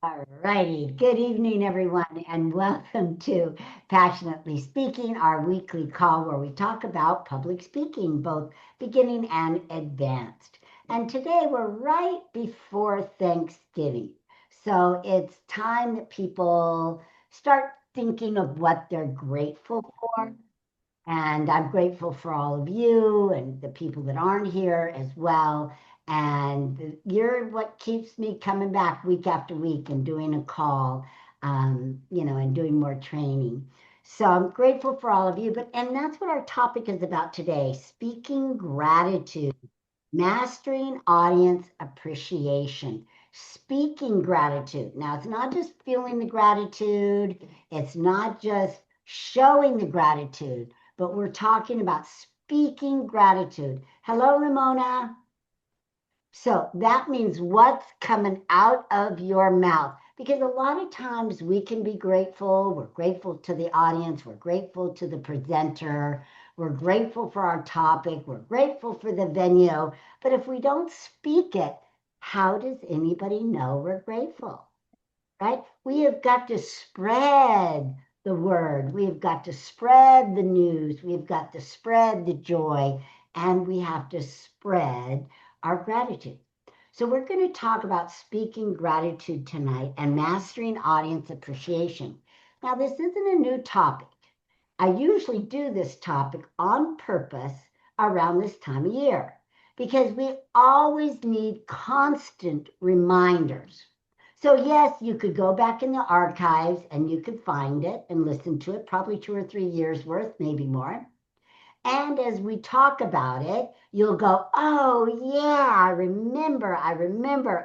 All righty. Good evening, everyone, and welcome to Passionately Speaking, our weekly call where we talk about public speaking, both beginning and advanced. And today we're right before Thanksgiving. So it's time that people start thinking of what they're grateful for. And I'm grateful for all of you and the people that aren't here as well. And you're what keeps me coming back week after week and doing a call, and doing more training. So I'm grateful for all of you. And that's what our topic is about today, speaking gratitude, mastering audience appreciation. Speaking gratitude. Now, it's not just feeling the gratitude, it's not just showing the gratitude, but we're talking about speaking gratitude. Hello, Ramona. So that means what's coming out of your mouth. Because a lot of times we can be grateful. We're grateful to the audience. We're grateful to the presenter. We're grateful for our topic. We're grateful for the venue. But if we don't speak it, how does anybody know we're grateful? Right? We have got to spread the word. We have got to spread the news. We've got to spread the joy, and we have to spread our gratitude. So, we're going to talk about speaking gratitude tonight and mastering audience appreciation. Now, this isn't a new topic. I usually do this topic on purpose around this time of year because we always need constant reminders. So, yes, you could go back in the archives and you could find it and listen to it, probably 2 or 3 years worth, maybe more. And as we talk about it, you'll go, oh, yeah, I remember, I remember.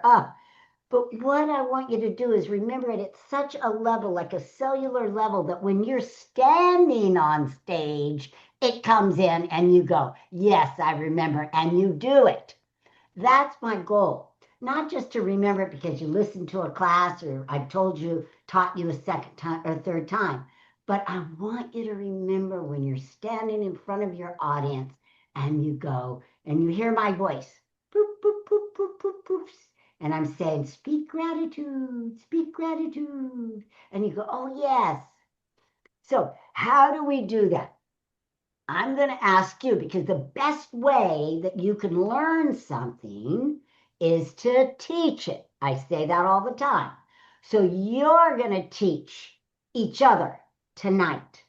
But what I want you to do is remember it at such a level, like a cellular level, that when you're standing on stage, it comes in and you go, yes, I remember, and you do it. That's my goal. Not just to remember it because you listened to a class or I told you, taught you a second time or third time, but I want you to remember when you're standing in front of your audience and you go and you hear my voice, boop, boop, boop, boop, boop, boop, and I'm saying, speak gratitude, speak gratitude. And you go, oh, yes. So, how do we do that? I'm going to ask you because the best way that you can learn something is to teach it. I say that all the time. So you're going to teach each other tonight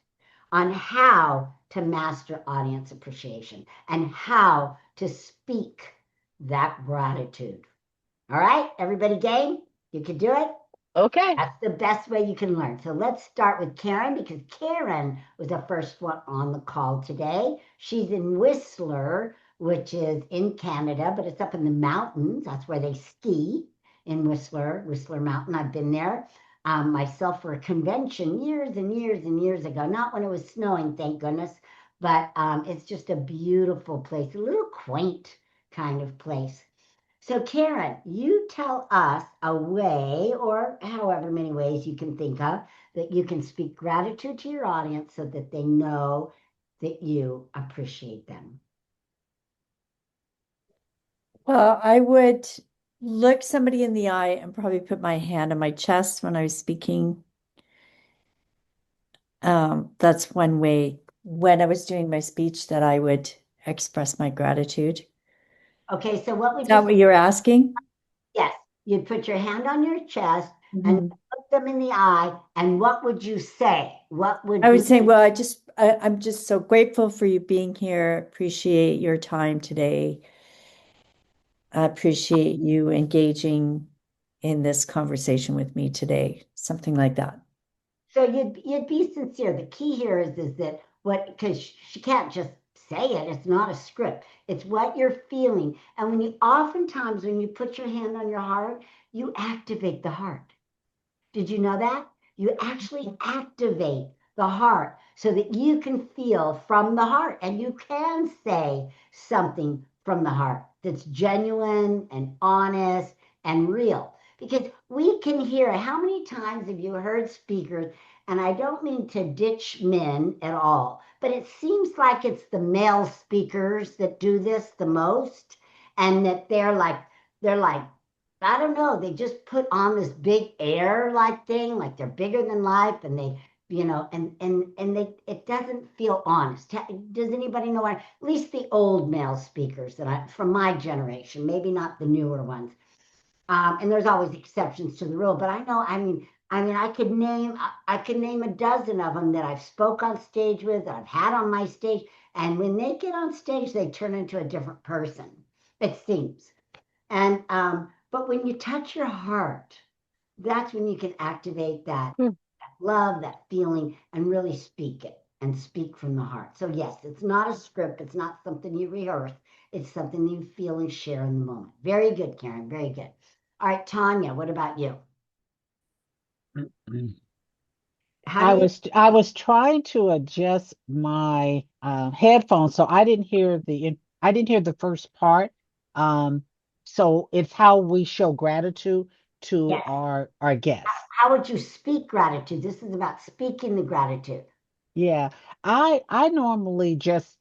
on how to master audience appreciation and how to speak that gratitude. All right, everybody game? You can do it? Okay. That's the best way you can learn. So let's start with Karen because Karen was the first one on the call today. She's in Whistler, which is in Canada, but it's up in the mountains. That's where they ski in Whistler Mountain. I've been there myself for a convention years and years and years ago. Not when it was snowing, thank goodness, but it's just a beautiful place, a little quaint kind of place. So, Karen, you tell us a way, or however many ways you can think of, that you can speak gratitude to your audience so that they know that you appreciate them. Well, I would look somebody in the eye and probably put my hand on my chest when I was speaking. That's one way when I was doing my speech that I would express my gratitude. Is Okay, so what would you that say? what you're asking? Yes, you'd put your hand on your chest and Mhm. look them in the eye, and what would you say? What would I would be say, well, I'm just so grateful for you being here. Appreciate your time today. I appreciate you engaging in this conversation with me today. Something like that. so you'd be sincere. The key here is that what because she can't just say it. It's not a script. It's what you're feeling. And when you oftentimes when you put your hand on your heart, you activate the heart. Did you know that? You actually activate the heart so that you can feel from the heart and you can say something from the heart that's genuine and honest and real. Because we can hear how many times have you heard speakers, and I don't mean to ditch men at all, but it seems like it's the male speakers that do this the most, and that they're like I don't know, they just put on this big air like thing, like they're bigger than life, and they, and they, it doesn't feel honest. Does anybody know why? At least the old male speakers from my generation, maybe not the newer ones. And there's always exceptions to the rule, but I know, I could name a dozen of them that I've spoke on stage with, that I've had on my stage, and when they get on stage, they turn into a different person, it seems. And but when you touch your heart, that's when you can activate that love, that feeling, and really speak it and speak from the heart. So yes, it's not a script, it's not something you rehearse, it's something you feel and share in the moment. Very good, Karen, very good. All right, Tanya, what about you? How do you I was trying to adjust my headphones, so I didn't hear the first part. Um, so it's how we show gratitude to Yes. our guests. How would you speak gratitude? This is about speaking the gratitude. Yeah, I normally just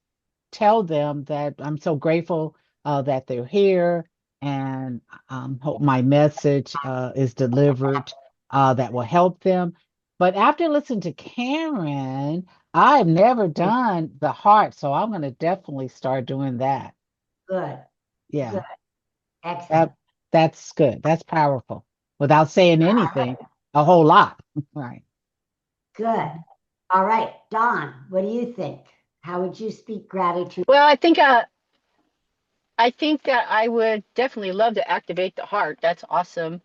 tell them that I'm so grateful that they're here, and hope my message is delivered that will help them. But after listening to Karen, I've never done the heart, so I'm going to definitely start doing that. Good, Yeah, good, excellent. that that's good. That's powerful without saying anything a whole lot. Right. Good. All right, Don, what do you think? How would you speak gratitude? Well, I think that I would definitely love to activate the heart. That's awesome.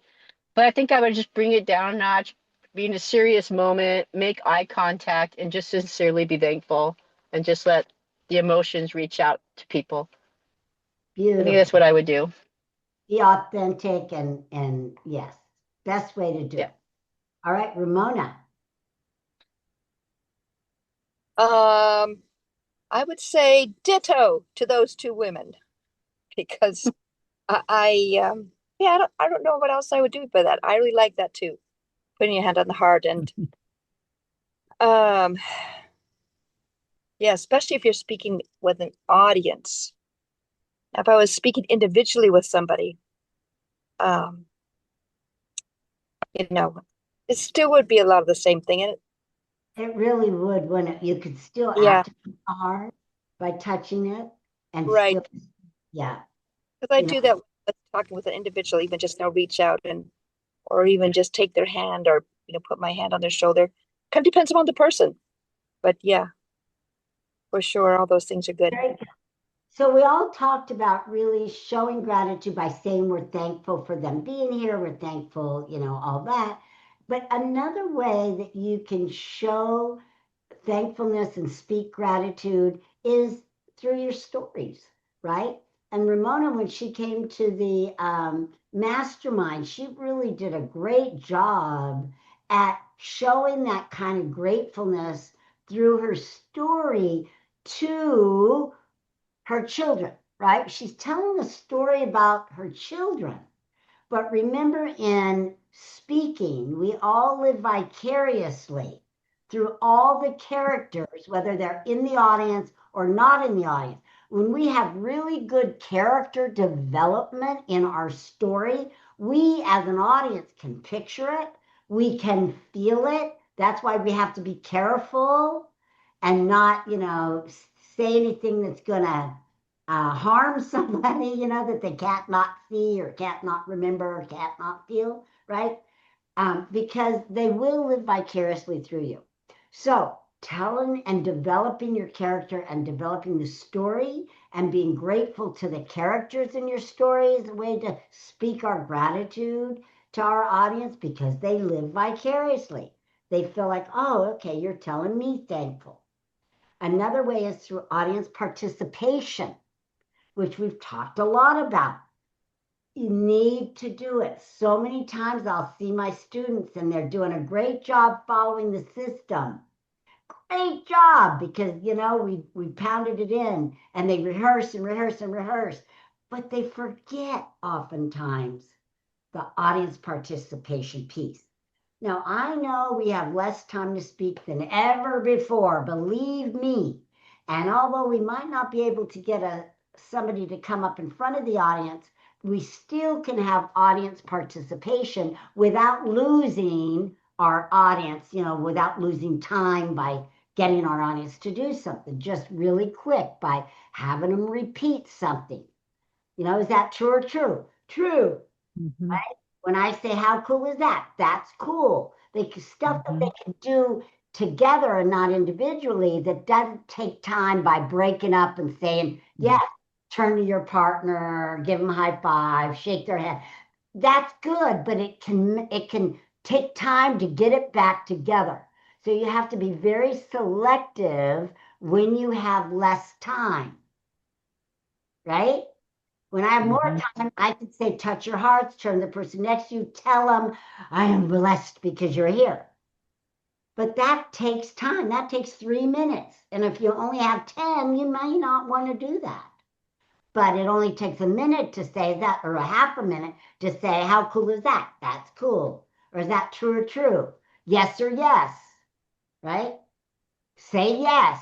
But I think I would just bring it down a notch, be in a serious moment, make eye contact, and just sincerely be thankful and just let the emotions reach out to people. I think that's Beautiful. what I would do. Be authentic and yes, best way to do Yeah. it. All right, Ramona. Um, I would say ditto to those two women because yeah, I don't know what else I would do for that. I really like that too. Putting your hand on the heart and um, yeah, especially if you're speaking with an audience. If I was speaking individually with somebody, um, you know, it still would be a lot of the same thing. And It really would, when it, you could still yeah, activate the heart by touching it and right. still, yeah, Because I you know, do that with talking with an individual, even just now reach out and or even just take their hand or put my hand on their shoulder. Kind of depends upon the person. But yeah, for sure, all those things are good. very good. So we all talked about really showing gratitude by saying we're thankful for them being here, we're thankful, all that. But another way that you can show thankfulness and speak gratitude is through your stories, right? And Ramona, when she came to the mastermind, she really did a great job at showing that kind of gratefulness through her story to her children, right? She's telling a story about her children. But remember, in speaking, we all live vicariously through all the characters, whether they're in the audience or not in the audience. When we have really good character development in our story, we as an audience can picture it, we can feel it. That's why we have to be careful and not, say anything that's going to harm somebody, that they can't not see or can't not remember or can't not feel, right? Because they will live vicariously through you. So, telling and developing your character and developing the story and being grateful to the characters in your story is a way to speak our gratitude to our audience because they live vicariously. They feel like, oh, okay, you're telling me thankful. Another way is through audience participation, which we've talked a lot about. You need to do it. So many times I'll see my students and they're doing a great job following the system. Great job, because we pounded it in and they rehearse and rehearse and rehearse, but they forget oftentimes the audience participation piece. Now, I know we have less time to speak than ever before, believe me. And although we might not be able to get somebody to come up in front of the audience, we still can have audience participation without losing our audience, without losing time by getting our audience to do something, just really quick by having them repeat something. Is that true or true? True. Mm-hmm. Right? When I say, how cool is that? That's cool. Stuff that they can do together and not individually, that doesn't take time by breaking up and saying, yes, turn to your partner, give them a high five, shake their hand. That's good, but it can take time to get it back together. So you have to be very selective when you have less time, right? When I have more time, I could say, touch your hearts, turn to the person next to you, tell them, I am blessed because you're here. But that takes time. That takes 3 minutes. And if you only have 10, you might not want to do that. But it only takes a minute to say that, or a half a minute to say, how cool is that? That's cool. Or is that true or true? Yes or yes, right? Say yes.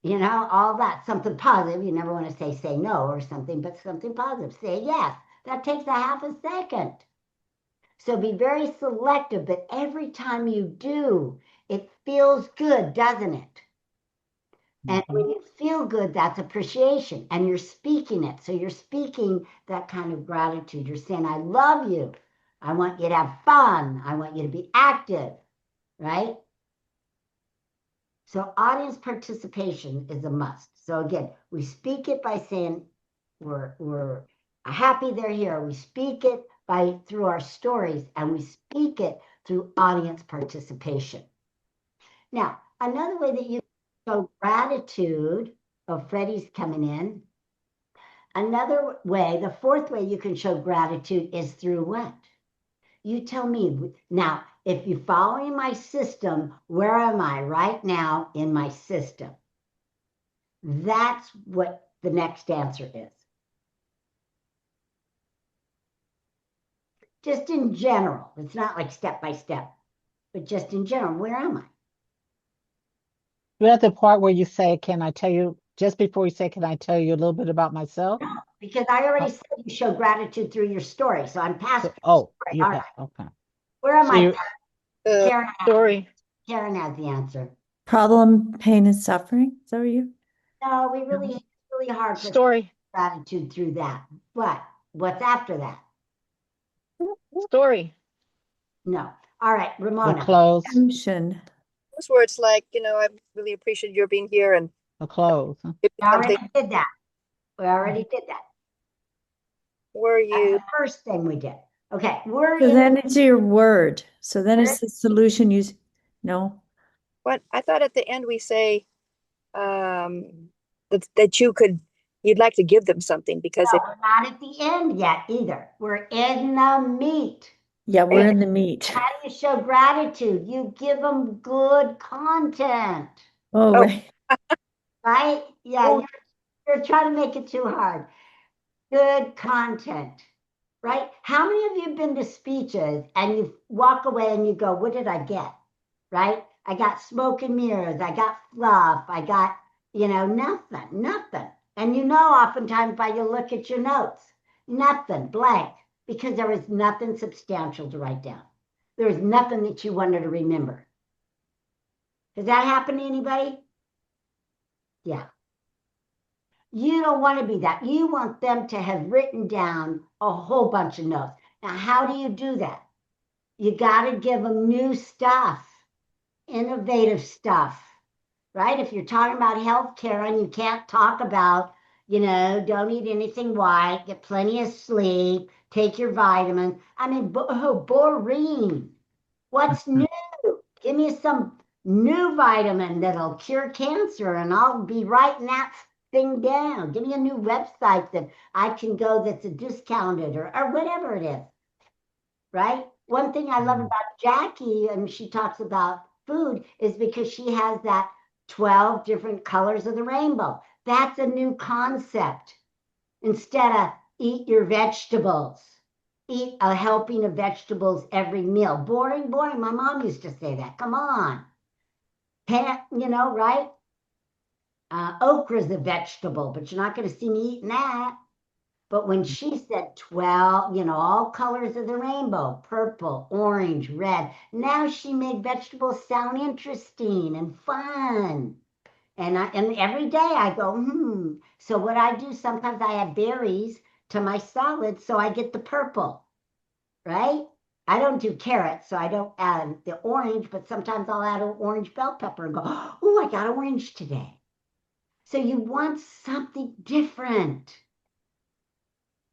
All that, something positive. You never want to say no or something, but something positive. Say yes. That takes a half a second. So be very selective, but every time you do, it feels good, doesn't it? And when you feel good, that's appreciation. And you're speaking it. So you're speaking that kind of gratitude. You're saying, I love you. I want you to have fun. I want you to be active, right? So audience participation is a must. So again, we speak it by saying we're happy they're here. We speak it through our stories, and we speak it through audience participation. Now, another way that you show gratitude, Freddie's coming in. Another way, the fourth way you can show gratitude is through what? You tell me. Now, if you're following my system, where am I right now in my system? That's what the next answer is. Just in general. It's not like step by step, but just in general, where am I? You're at the part where you say, can I tell you, just before you say, can I tell you a little bit about myself? No, because I already said you show gratitude through your story. So I'm past So, story. you All have, right. okay. Where am So I? Karen, Story. Karen has the answer. Problem, pain, and suffering. Is that what you? No, it's really hard for Story. gratitude through that. But what's after that? Story. No. All right, the Ramona. close, Emotion. Those words like, I really appreciate your being here and the close. Huh? if We already something did that. We already did that. were That's you the first thing we did. Okay, we're So in then it's your word. So then it's the solution you, no? what I thought at the end we say that you'd like to give them something because no, we're not at the end yet either. We're in the meat. Yeah, we're in the meat. How do you show gratitude? You give them good content, Oh, Oh. right. right? Yeah, Oh. you're trying to make it too hard. Good content, right? How many of you have been to speeches and you walk away and you go, what did I get? Right? I got smoke and mirrors. I got fluff. I got, nothing. And oftentimes by you look at your notes, nothing, blank, because there was nothing substantial to write down. There was nothing that you wanted to remember. Has that happened to anybody? Yeah. You don't want to be that. You want them to have written down a whole bunch of notes. Now, how do you do that? You got to give them new stuff, innovative stuff, right? If you're talking about healthcare and you can't talk about, don't eat anything white, get plenty of sleep, take your vitamins. I mean, boring. What's new? Give me some new vitamin that'll cure cancer, and I'll be writing that thing down. Give me a new website that I can go that's a discounted or whatever it is, right? One thing I love about Jackie, and she talks about food, is because she has that 12 different colors of the rainbow. That's a new concept. Instead of eat your vegetables, eat a helping of vegetables every meal. Boring, boring. My mom used to say that. Come on. Can't, right? Okra's a vegetable, but you're not going to see me eating that. But when she said 12, all colors of the rainbow, purple, orange, red, now she made vegetables sound interesting and fun. And every day I go. So what I do, sometimes I add berries to my salad so I get the purple, right? I don't do carrots, so I don't add the orange, but sometimes I'll add an orange bell pepper and go, oh, I got orange today. So you want something different.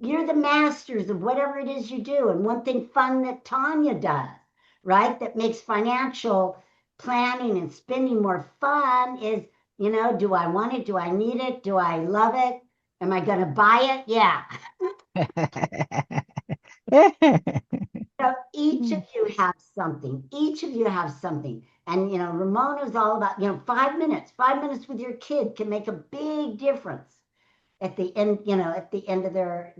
You're the masters of whatever it is you do. And one thing fun that Tanya does, right, that makes financial planning and spending more fun is, do I want it? Do I need it? Do I love it? Am I going to buy it? Yeah. So each of you have something. Each of you have something. And, Ramona's all about, 5 minutes. 5 minutes with your kid can make a big difference at the end, at the end of their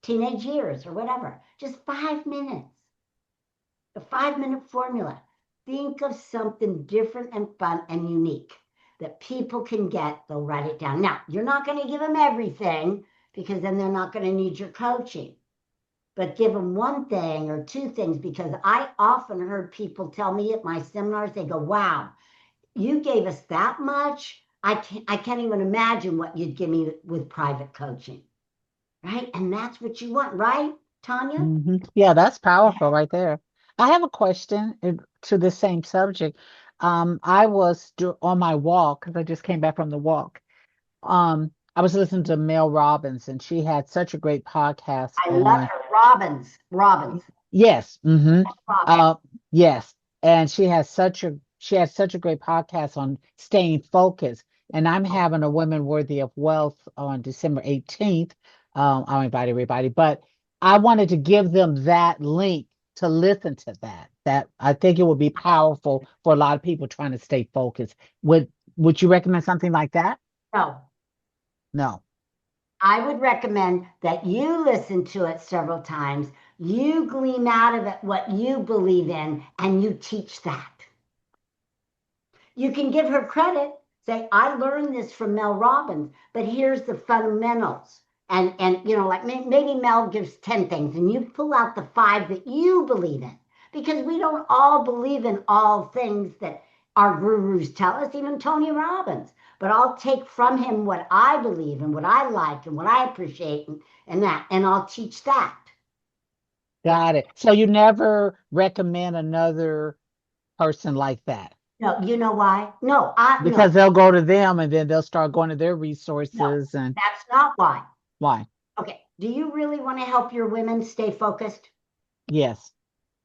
teenage years or whatever. Just 5 minutes. The 5-minute formula. Think of something different and fun and unique that people can get. They'll write it down. Now, you're not going to give them everything because then they're not going to need your coaching. But give them one thing or two things, because I often heard people tell me at my seminars, they go, wow, you gave us that much. I can't even imagine what you'd give me with private coaching. Right? And that's what you want, right, Tanya? Yeah, that's powerful right there. I have a question to the same subject. I was on my walk because I just came back from the walk. I was listening to Mel Robinson. She had such a great podcast I love on. her. Robbins. Yes. Robbins. Yes. And she has such a great podcast on staying focused. And I'm having a Women Worthy of Wealth on December 18th. I'll invite everybody, but I wanted to give them that link to listen to that. That I think it would be powerful for a lot of people trying to stay focused. Would you recommend something like that? No, No. I would recommend that you listen to it several times. You glean out of it what you believe in and you teach that. You can give her credit, say, I learned this from Mel Robbins, but here's the fundamentals. And like maybe Mel gives 10 things and you pull out the 5 that you believe in. Because we don't all believe in all things that our gurus tell us, even Tony Robbins. But I'll take from him what I believe and what I like and what I appreciate and I'll teach that. Got it. So you never recommend another person like that No, you know why? No, because they'll go to them and then they'll start going to their no, resources and that's not why. why? Okay. Do you really want to help your women stay focused? Yes.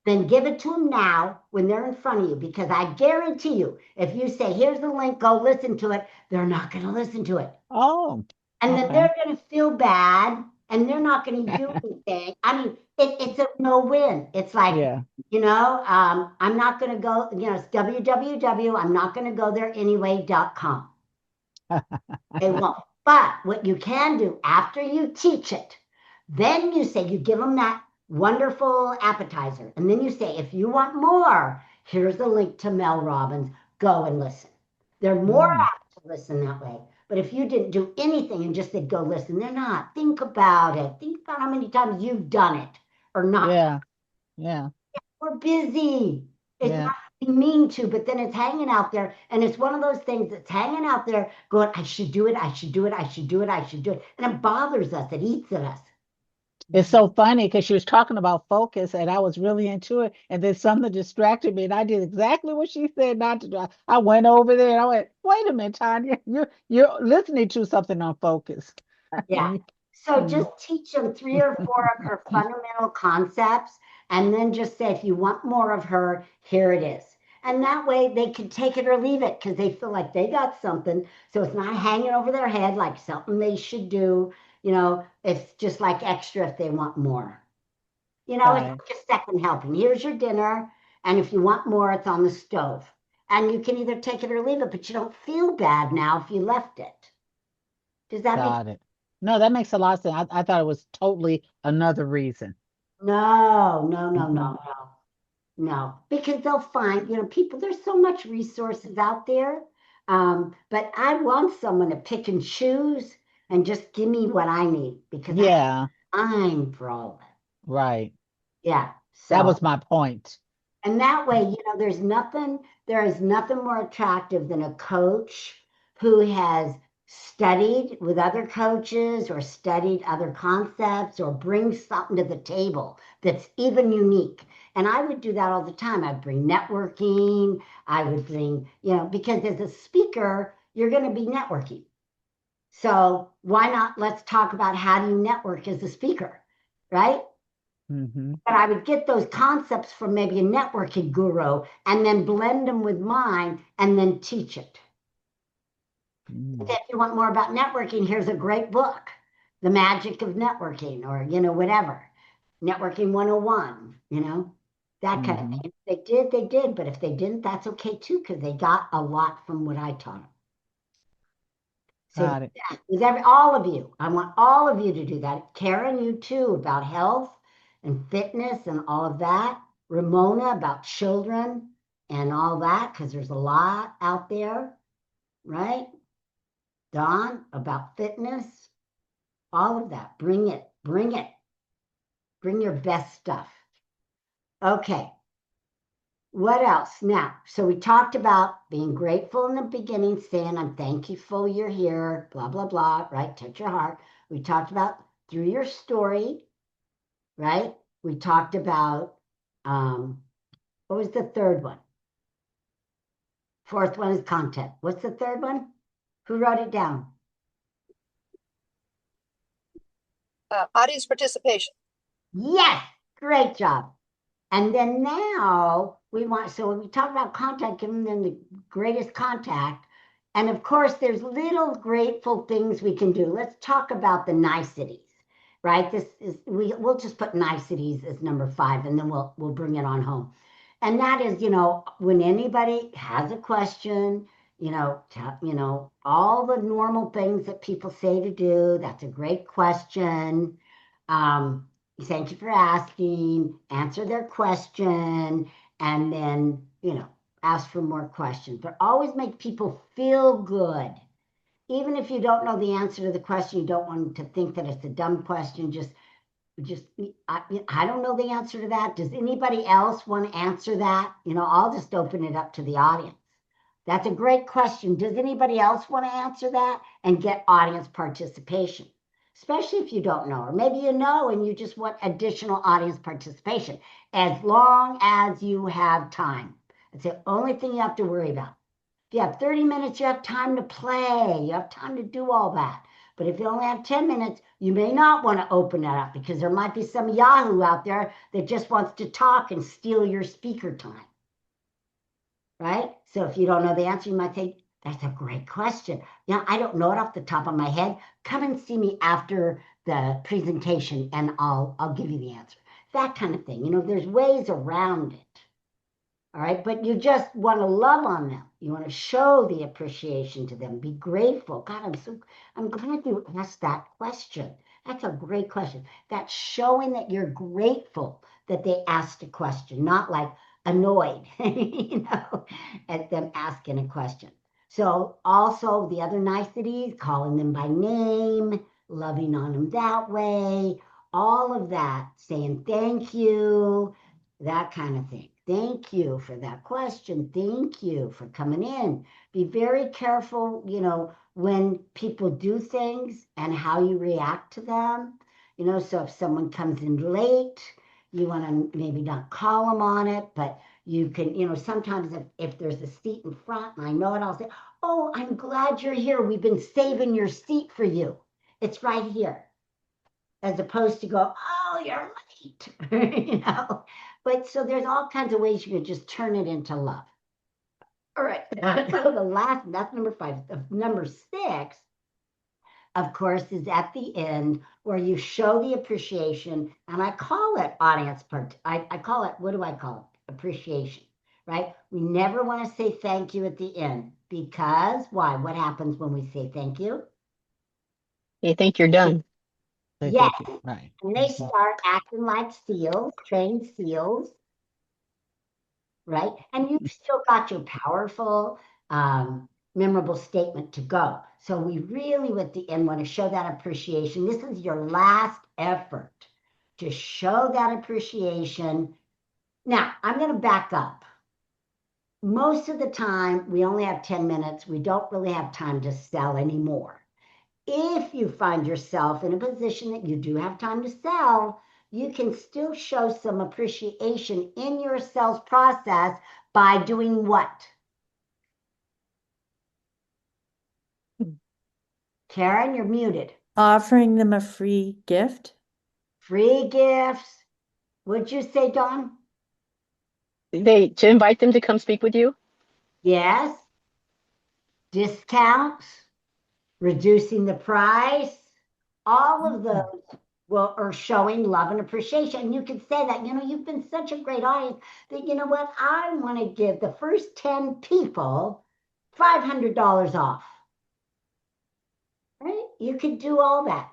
Then give it to them now when they're in front of you, because I guarantee you, if you say, here's the link, go listen to it, they're not going to listen to it. Oh, And then okay. they're going to feel bad and they're not going to do anything. I mean, it's a no win. It's like, Yeah. I'm not going to go, it's www, I'm not going to go there anyway.com. They won't. But what you can do after you teach it, then you say, you give them that wonderful appetizer. And then you say, if you want more, here's the link to Mel Robbins. Go and listen. They're more Mm, apt to listen that way. But if you didn't do anything and just said, go listen, they're not. Think about it. Think about how many times you've done it or not. yeah. Yeah. We're busy. It's Yeah. not mean to, but then it's hanging out there. And it's one of those things that's hanging out there going, I should do it. I should do it. I should do it. I should do it. And it bothers us. It eats at us. It's so funny because she was talking about focus and I was really into it. And then something distracted me and I did exactly what she said not to do. I went over there and I went, wait a minute, Tanya, you're listening to something on focus. Yeah. So just teach them 3 or 4 of her fundamental concepts and then just say, if you want more of her, here it is. And that way they can take it or leave it because they feel like they got something. So it's not hanging over their head like something they should do. It's just like extra if they want more. It's Got it. like a second helping. Here's your dinner. And if you want more, it's on the stove. And you can either take it or leave it, but you don't feel bad now if you left it. Does that make Got it. No, that makes a lot of sense. I thought it was totally another reason. No, no, no, Hmm. no, no, no, because they'll find, people, there's so much resources out there. But I want someone to pick and choose and just give me what I need because I Yeah, have time for all of it. right. Yeah. That So, was my point. and that way, there is nothing more attractive than a coach who has studied with other coaches or studied other concepts or brings something to the table that's even unique. And I would do that all the time. I'd bring networking. I would bring, because as a speaker, you're going to be networking. So why not? Let's talk about how do you network as a speaker, right? Mm-hmm. But I would get those concepts from maybe a networking guru and then blend them with mine and then teach it. Mm. If you want more about networking, here's a great book, The Magic of Networking, or, whatever. Networking 101, that kind of Mm-hmm. thing. If they did. But if they didn't, that's okay too, because they got a lot from what I taught them. So Got it. with all of you, I want all of you to do that. Karen, you too, about health and fitness and all of that. Ramona, about children and all that, because there's a lot out there, right? Don, about fitness, all of that. Bring it, bring it. Bring your best stuff. Okay. What else? Now, so we talked about being grateful in the beginning, saying, I'm thankful you're here, blah, blah, blah, right? Touch your heart. We talked about through your story, right? We talked about, what was the third one? Fourth one is content. What's the third one? Who wrote it down? Audience participation. Yes, great job. And then now so when we talk about contact, giving them the greatest contact. And of course, there's little grateful things we can do. Let's talk about the niceties, right? We'll just put niceties as number 5, and then we'll bring it on home. And that is, when anybody has a question, all the normal things that people say to do, that's a great question. Um, Thank you for asking, answer their question, and then, ask for more questions. But always make people feel good. Even if you don't know the answer to the question, you don't want to think that it's a dumb question. I don't know the answer to that. Does anybody else want to answer that? I'll just open it up to the audience. That's a great question. Does anybody else want to answer that and get audience participation? Especially if you don't know, or maybe you know and you just want additional audience participation, as long as you have time. It's the only thing you have to worry about. If you have 30 minutes, you have time to play, you have time to do all that. But if you only have 10 minutes, you may not want to open it up because there might be some Yahoo out there that just wants to talk and steal your speaker time. Right? So if you don't know the answer, you might think, that's a great question. I don't know it off the top of my head. Come and see me after the presentation and I'll give you the answer. That kind of thing. There's ways around it. All right. But you just want to love on them. You want to show the appreciation to them. Be grateful. God, I'm glad you asked that question. That's a great question. That's showing that you're grateful that they asked a question, not like annoyed, at them asking a question. So also the other niceties, calling them by name, loving on them that way, all of that, saying thank you, that kind of thing. Thank you for that question. Thank you for coming in. Be very careful, when people do things and how you react to them. So if someone comes in late, you want to maybe not call them on it, but you can, sometimes if there's a seat in front and I know it, I'll say, oh, I'm glad you're here. We've been saving your seat for you. It's right here. As opposed to go, oh, you're late, But so there's all kinds of ways you can just turn it into love. All right. So that's number 5. Number 6, of course, is at the end where you show the appreciation. And I call it audience part. I call it, what do I call it? Appreciation, right? We never want to say thank you at the end because why? What happens when we say thank you? You think you're done. Say Yes. thank you. Right. And they start acting like seals, trained seals, right? And you've still got your powerful, memorable statement to go. So we really, at the end, want to show that appreciation. This is your last effort to show that appreciation. Now, I'm going to back up. Most of the time, we only have 10 minutes. We don't really have time to sell anymore. If you find yourself in a position that you do have time to sell, you can still show some appreciation in your sales process by doing what? Karen, you're muted. Offering them a free gift. Free gifts. What'd you say, Dawn? To invite them to come speak with you. Yes. Discounts, reducing the price, all of those are showing love and appreciation. And you can say that, you've been such a great audience that, you know what, I want to give the first 10 people $500 off. Right? You could do all that.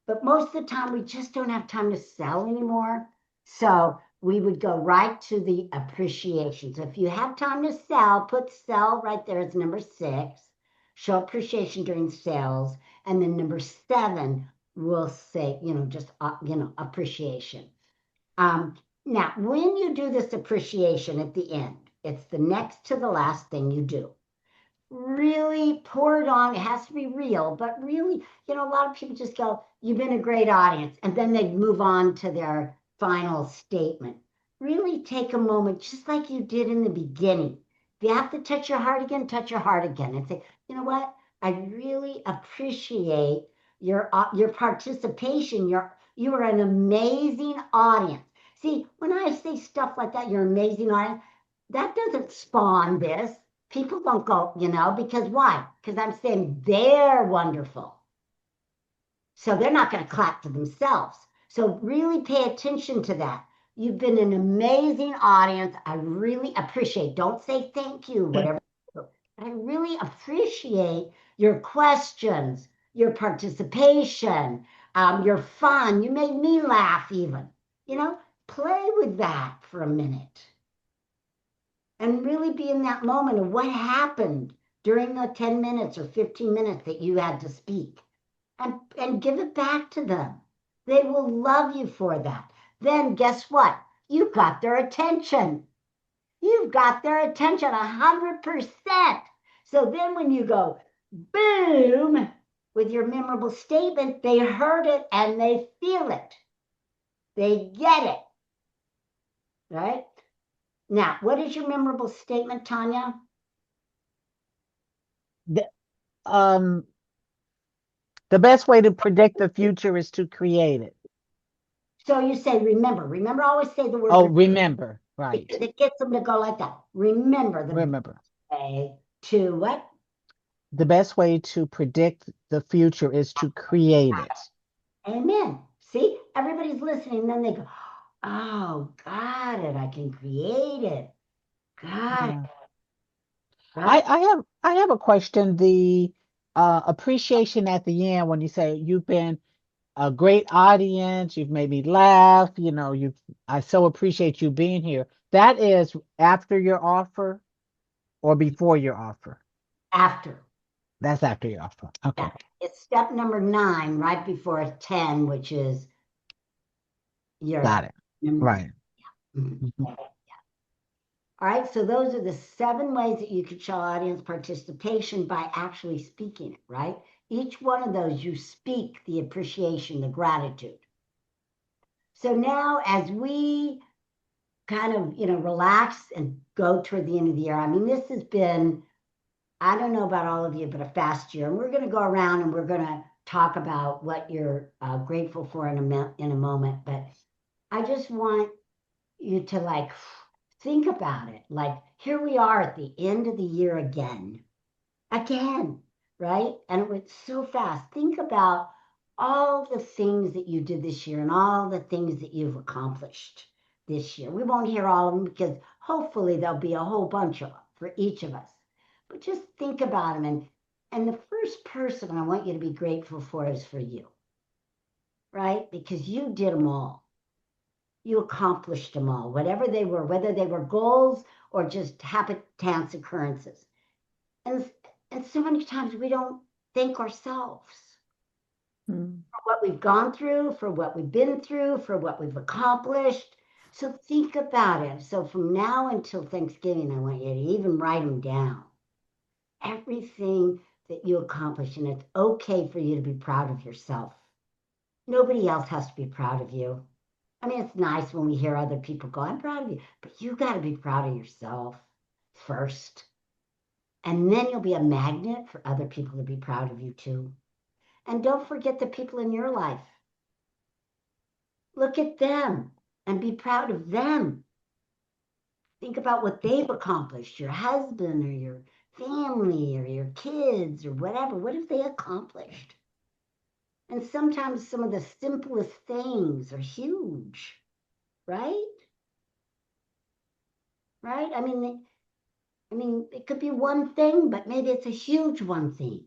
But most of the time, we just don't have time to sell anymore. So we would go right to the appreciation. So if you have time to sell, put sell right there as number 6. Show appreciation during sales. And then number 7, we'll say, just, appreciation. Now, when you do this appreciation at the end, it's the next to the last thing you do. Really pour it on. It has to be real, but really, a lot of people just go, you've been a great audience. And then they move on to their final statement. Really take a moment, just like you did in the beginning. If you have to touch your heart again, touch your heart again and say, you know what? I really appreciate your participation. You are an amazing audience. See, when I say stuff like that, you're an amazing audience, that doesn't spawn this. People don't go, because why? Because I'm saying they're wonderful. So they're not going to clap for themselves. So really pay attention to that. You've been an amazing audience. I really appreciate. Don't say thank you, whatever. I really appreciate your questions, your participation, your fun. You made me laugh even. Play with that for a minute. And really be in that moment of what happened during the 10 minutes or 15 minutes that you had to speak. And give it back to them. They will love you for that. Then guess what? You've got their attention. You've got their attention 100%. So then when you go, boom, with your memorable statement, they heard it and they feel it. They get it. Right? Now, what is your memorable statement, Tanya? The best way to predict the future is to create it. So you say, remember. Remember, always say the word. Oh, remember, right. It gets them to go like that. Remember. Remember. Way to what? The best way to predict the future is to create it. Amen. See, everybody's listening. Then they go, oh, got it. I can create it. Got it. Right? I have a question. The appreciation at the end when you say you've been a great audience, you've made me laugh, I so appreciate you being here. That is after your offer or before your offer? After. That's after your offer. Okay. Yeah. It's step number 9, right before 10, which is your. Got it. Right. Yeah. Mm-hmm. Yeah. All right, so those are the 7 ways that you could show audience participation by actually speaking it, right? Each one of those, you speak the appreciation, the gratitude. So now as we kind of, relax and go toward the end of the year, I mean, this has been, I don't know about all of you, but a fast year. And we're going to go around and we're going to talk about what you're grateful for in a moment. But I just want you to think about it. Like, here we are at the end of the year again, right? And it went so fast. Think about all the things that you did this year and all the things that you've accomplished this year. We won't hear all of them because hopefully there'll be a whole bunch of them for each of us. But just think about them. And the first person I want you to be grateful for is for you, right? Because you did them all. You accomplished them all, whatever they were, whether they were goals or just happenstance occurrences. And so many times we don't thank ourselves Mm. for what we've gone through, for what we've been through, for what we've accomplished. So think about it. So from now until Thanksgiving, I want you to even write them down. Everything that you accomplish, and it's okay for you to be proud of yourself. Nobody else has to be proud of you. I mean, it's nice when we hear other people go, I'm proud of you, but you got to be proud of yourself first. And then you'll be a magnet for other people to be proud of you too. And don't forget the people in your life. Look at them and be proud of them. Think about what they've accomplished, your husband or your family or your kids or whatever. What have they accomplished? And sometimes some of the simplest things are huge, right? Right? I mean, it could be one thing, but maybe it's a huge one thing.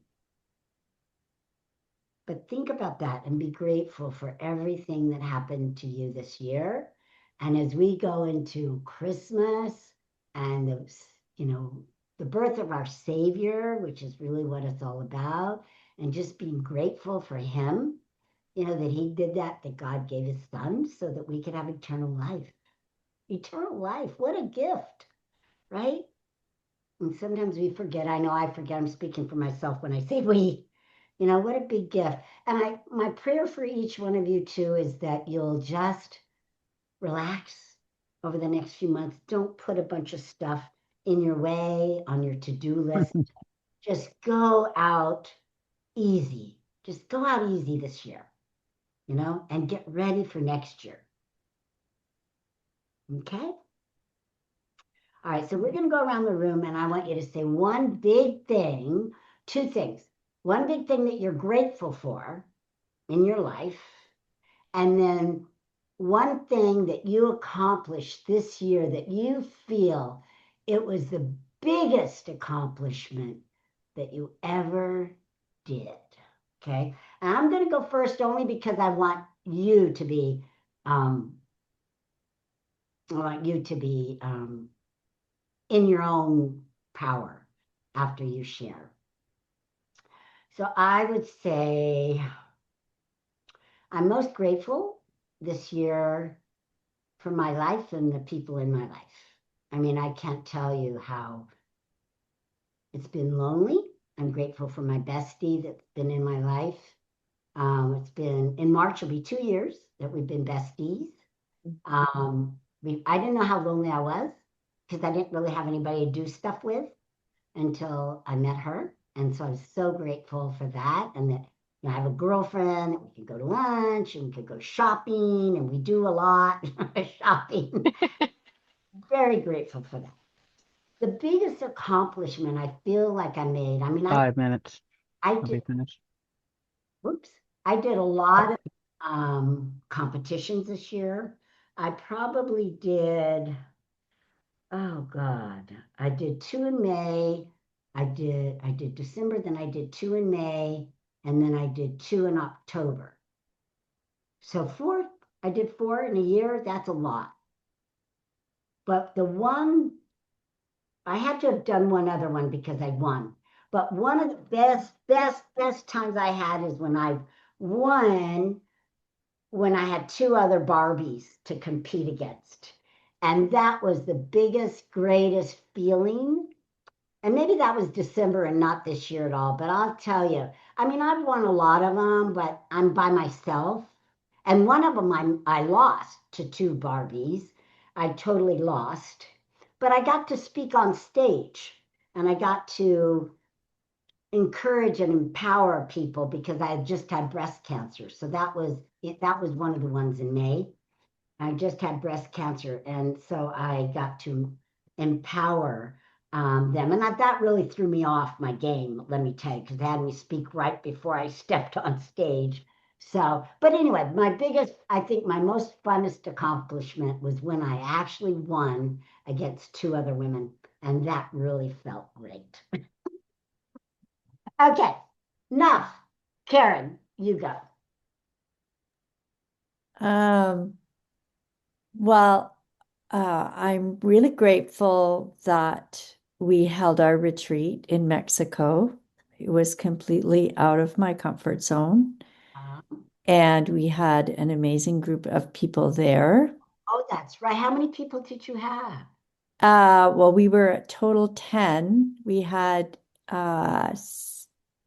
But think about that and be grateful for everything that happened to you this year. And as we go into Christmas and the birth of our Savior, which is really what it's all about, and just being grateful for him, that he did that God gave his son so that we could have eternal life. Eternal life, what a gift, right? And sometimes we forget. I know I forget. I'm speaking for myself when I say we. What a big gift. And my prayer for each one of you too is that you'll just relax over the next few months. Don't put a bunch of stuff in your way on your to-do list. Just go out easy. Just go out easy this year, and get ready for next year. Okay? All right, so we're going to go around the room and I want you to say one big thing, two things. One big thing that you're grateful for in your life, and then one thing that you accomplished this year that you feel it was the biggest accomplishment that you ever did. Okay, and I'm going to go first only because I want you to be, in your own power after you share. So I would say I'm most grateful this year for my life and the people in my life. I mean, I can't tell you how it's been lonely. I'm grateful for my bestie that's been in my life. It's been, in March, it'll be 2 years that we've been besties. I didn't know how lonely I was because I didn't really have anybody to do stuff with until I met her. And so I was so grateful for that. And that I have a girlfriend that we can go to lunch and we could go shopping, and we do a lot of shopping. Very grateful for that. The biggest accomplishment I feel like I made, 5 minutes. I I'll be did, finished. I did a lot of competitions this year. I probably did, oh God, I did 2 in May. I did December, then I did 2 in May, and then I did 2 in October. So I did 4 in a year. That's a lot. But the one, I had to have done one other one because I won. But one of the best times I had is when I won, when I had 2 other Barbies to compete against. And that was the biggest, greatest feeling. And maybe that was December and not this year at all. But I'll tell you, I've won a lot of them, but I'm by myself. And one of them I lost to 2 Barbies. I totally lost. But I got to speak on stage and I got to encourage and empower people because I had just had breast cancer. So that was it. That was one of the ones in May. I just had breast cancer, and so I got to empower them. And that really threw me off my game, let me tell you, because they had me speak right before I stepped on stage. So, but anyway, I think my most funnest accomplishment was when I actually won against 2 other women, and that really felt great. Okay, enough. Karen, you go. Well, I'm really grateful that we held our retreat in Mexico It was completely out of my comfort zone. Uh, And we had an amazing group of people there. oh, that's right. How many people did you have? Well, we were a total 10. We had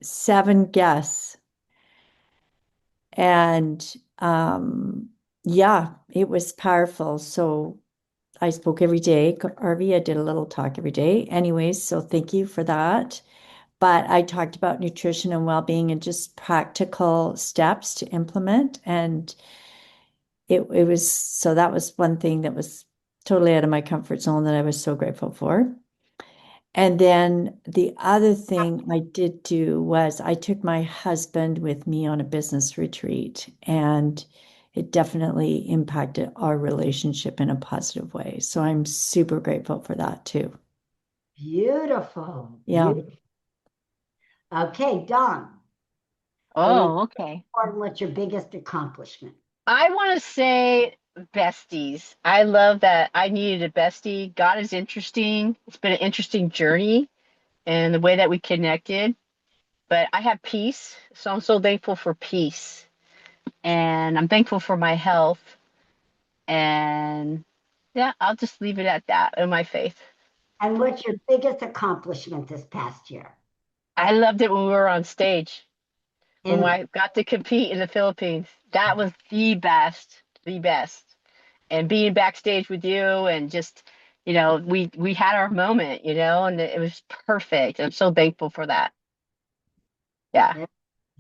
7 guests. And yeah, it was powerful. So I spoke every day. Arvee, I did a little talk every day. Anyways, so thank you for that. But I talked about nutrition and well-being and just practical steps to implement. And it was, so that was one thing that was totally out of my comfort zone that I was so grateful for. And then the other thing I did do was I took my husband with me on a business retreat, and it definitely impacted our relationship in a positive way. So I'm super grateful for that too. Beautiful. Yeah. Beautiful. Okay, Dawn. Oh, okay. What's your biggest accomplishment? I want to say besties. I love that I needed a bestie. God is interesting. It's been an interesting journey and the way that we connected. But I have peace. So I'm so thankful for peace. And I'm thankful for my health. And yeah, I'll just leave it at that in my faith. And what's your biggest accomplishment this past year? I loved it when we were on stage, when In I got to compete in the Philippines. That was the best, the best. And being backstage with you and just, we had our moment, and it was perfect. I'm so thankful for that. Yeah.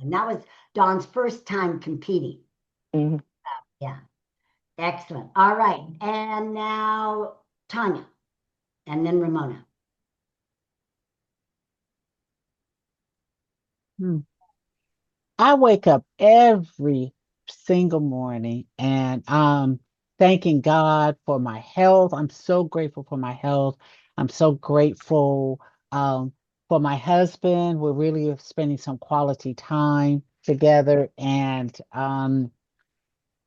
and that was Dawn's first time competing. Mhm. Yeah. Excellent. All right. And now Tanya and then Ramona. Hmm. I wake up every single morning and I'm thanking God for my health. I'm so grateful for my health. I'm so grateful for my husband. We're really spending some quality time together and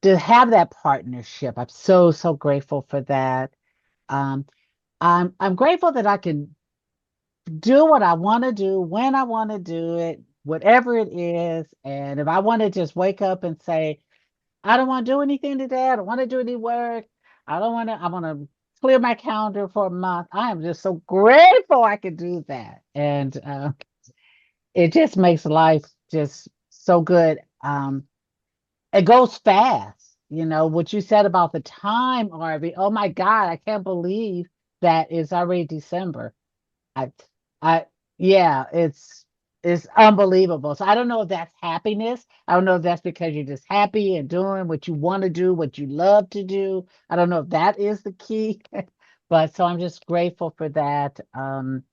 to have that partnership. I'm so, so grateful for that. Um, I'm grateful that I can do what I want to do when I want to do it, whatever it is. And if I want to just wake up and say, I don't want to do anything today, I don't want to do any work, I want to clear my calendar for a month. I am just so grateful I could do that. And it just makes life just so good. It goes fast. What you said about the time, Arvee. Oh my God, I can't believe that it's already December. I, I, yeah, it's unbelievable. So I don't know if that's happiness. I don't know if that's because you're just happy and doing what you want to do, what you love to do. I don't know if that is the key, but so I'm just grateful for that. I'm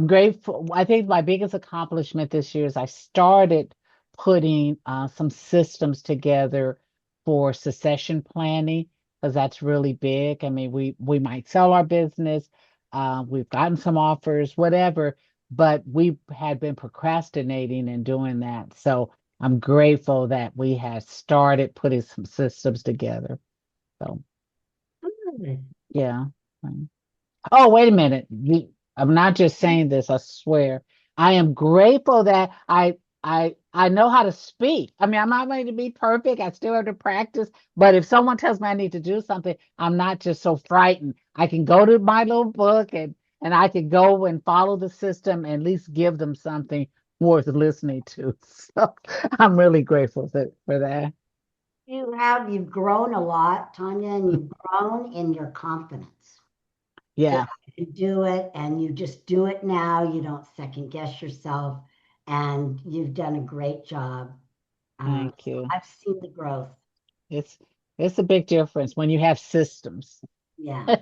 grateful. I think my biggest accomplishment this year is I started putting some systems together for succession planning because that's really big. I mean, we might sell our business, we've gotten some offers, whatever, but we had been procrastinating and doing that. So I'm grateful that we had started putting some systems together. So yeah. Oh, wait a minute. I'm not just saying this, I swear. I am grateful that I know how to speak. I mean, I'm not going to be perfect. I still have to practice. But if someone tells me I need to do something, I'm not just so frightened. I can go to my little book and I can go and follow the system and at least give them something worth listening to. So I'm really grateful for that. You've grown a lot, Tanya, and you've grown in your confidence that Yeah, you can do it and you just do it now. You don't second guess yourself, and you've done a great job. thank you. I've seen the growth. It's it's a big difference when you have systems. Yeah.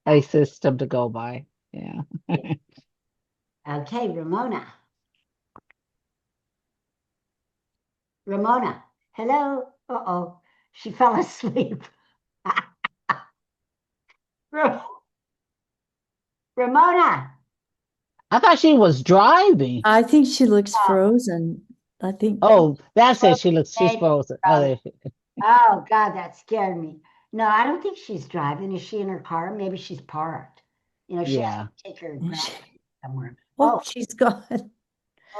A system to go by. Yeah. Okay, Ramona. Ramona, hello. Uh-oh, she fell asleep. Ramona. I thought she was driving. I think she looks frozen. I think, Oh, that's it. She's Maybe. frozen. Oh, there Oh, God, that scared me. No, I don't think she's driving. Is she in her car? Maybe she's parked. She has yeah. to take her grandkids somewhere. oh, Oh, she's gone.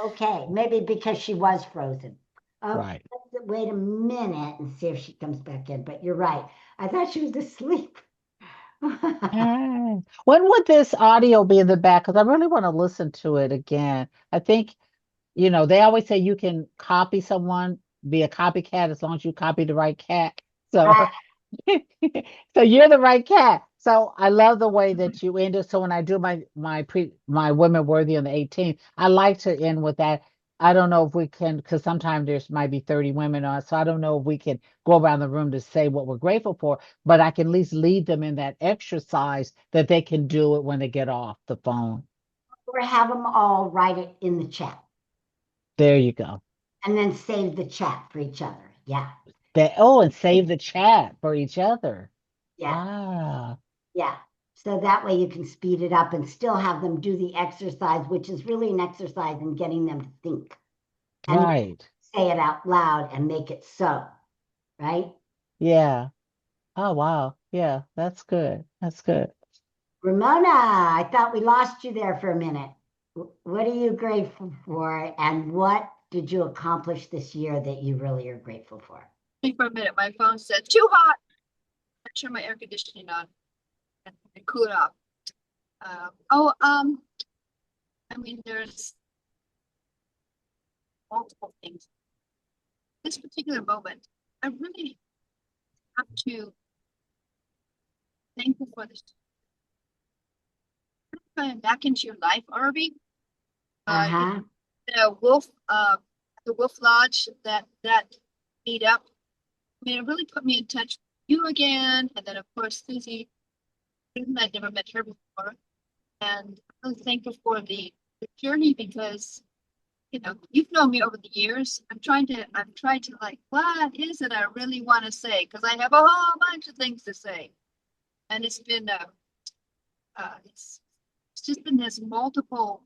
Okay, maybe because she was frozen. Oh, Right. let's wait a minute and see if she comes back in. But you're right. I thought she was asleep. Ah. When would this audio be in the back? Because I really want to listen to it again. I think, they always say you can copy someone, be a copycat as long as you copy the right cat. So Right. so you're the right cat. So I love the way that you ended. So when I do my women worthy on the 18th, I like to end with that. I don't know if we can, because sometimes there's might be 30 women on, so I don't know if we can go around the room to say what we're grateful for, but I can at least lead them in that exercise that they can do it when they get off the phone. Or have them all write it in the chat There you go. and then save the chat for each other. Yeah. And save the chat for each other. Yeah. Ah, Yeah. So that way you can speed it up and still have them do the exercise, which is really an exercise in getting them to think and right. say it out loud and make it so, right? Yeah. Oh, wow. Yeah, that's good. That's good. Ramona, I thought we lost you there for a minute. What are you grateful for, and what did you accomplish this year that you really are grateful for? For a minute, my phone said too hot. I turned my air conditioning on and cool it off. I mean, there's multiple things. This particular moment, I really have to thank you for this. Coming back into your life, Arvee. Uh-huh. The Wolf Lodge, that meet up. I mean, it really put me in touch with you again, and then of course Susie. I'd never met her before, and I'm really thankful for the journey because you've known me over the years. I'm trying to like, what is it I really want to say? Because I have a whole bunch of things to say, and it's been it's just been this multiple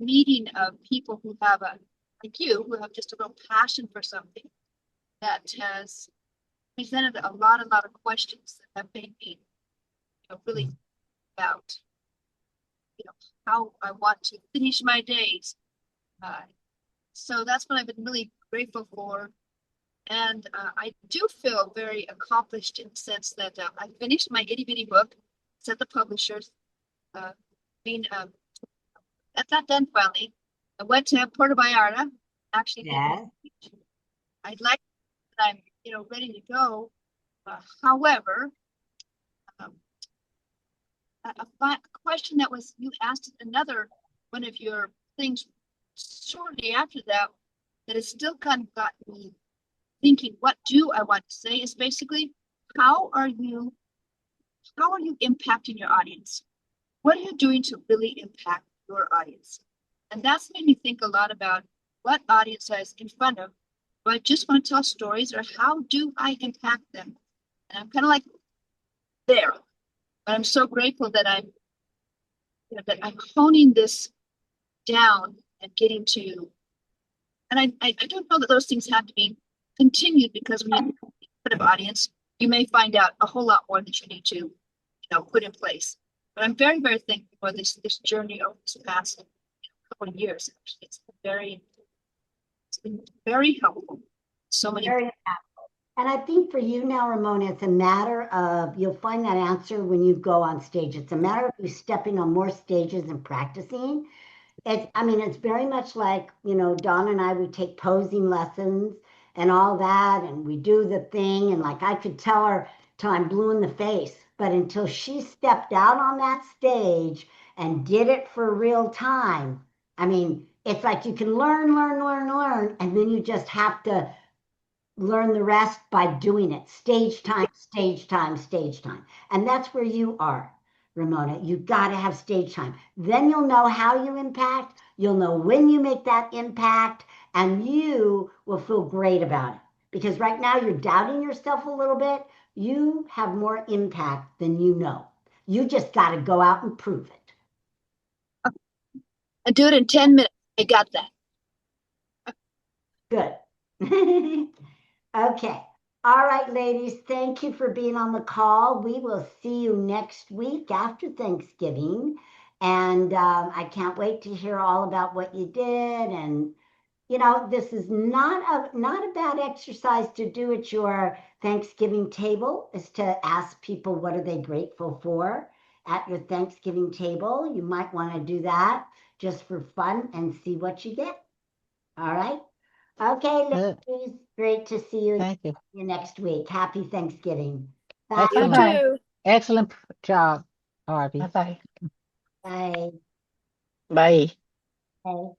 meeting of people who have like you, who have just a real passion for something that has presented a lot of questions that have made me, really about, how I want to finish my days. So that's what I've been really grateful for. And I do feel very accomplished in the sense that I finished my itty bitty book. It's at the publishers. Being That's not done finally. I went to Puerto Vallarta. Actually, Yes. I'd like that I'm ready to go. However, um, a question that was you asked another one of your things shortly after that has still kind of got me thinking, what do I want to say is basically, how are you impacting your audience? What are you doing to really impact your audience? And that's made me think a lot about what audience I was in front of. Do I just want to tell stories, or how do I impact them? And I'm kind of like there. But I'm so grateful that I'm honing this down and getting to, and I don't know that those things have to be continued, because when you put an audience, you may find out a whole lot more that you need to, put in place. But I'm very, very thankful for this journey over this past couple of years. It's been very helpful. So many. Very impactful. And I think for you now, Ramona, it's a matter of you'll find that answer when you go on stage. It's a matter of you stepping on more stages and practicing. It's very much like, Dawn and I, we take posing lessons and all that, and we do the thing. And like I could tell her till I'm blue in the face, but until she stepped out on that stage and did it for real time, it's like you can learn, learn, learn, learn, and then you just have to learn the rest by doing it. Stage time, stage time, stage time. And that's where you are, Ramona. You've got to have stage time. Then you'll know how you impact, you'll know when you make that impact, and you will feel great about it. Because right now you're doubting yourself a little bit. You have more impact than you know. You just got to go out and prove it. I do it in 10 minutes. I got that. Good. Okay. All right, ladies, thank you for being on the call. We will see you next week after Thanksgiving. And I can't wait to hear all about what you did. And this is not a bad exercise to do at your Thanksgiving table, is to ask people what are they grateful for at your Thanksgiving table. You might want to do that just for fun and see what you get. All right. Okay, Good. ladies, great to see you Thank you. next week. Happy Thanksgiving. Bye. You Excellent. Bye-bye. too. Excellent job, Arvee. Bye-bye. Bye. Bye. Bye.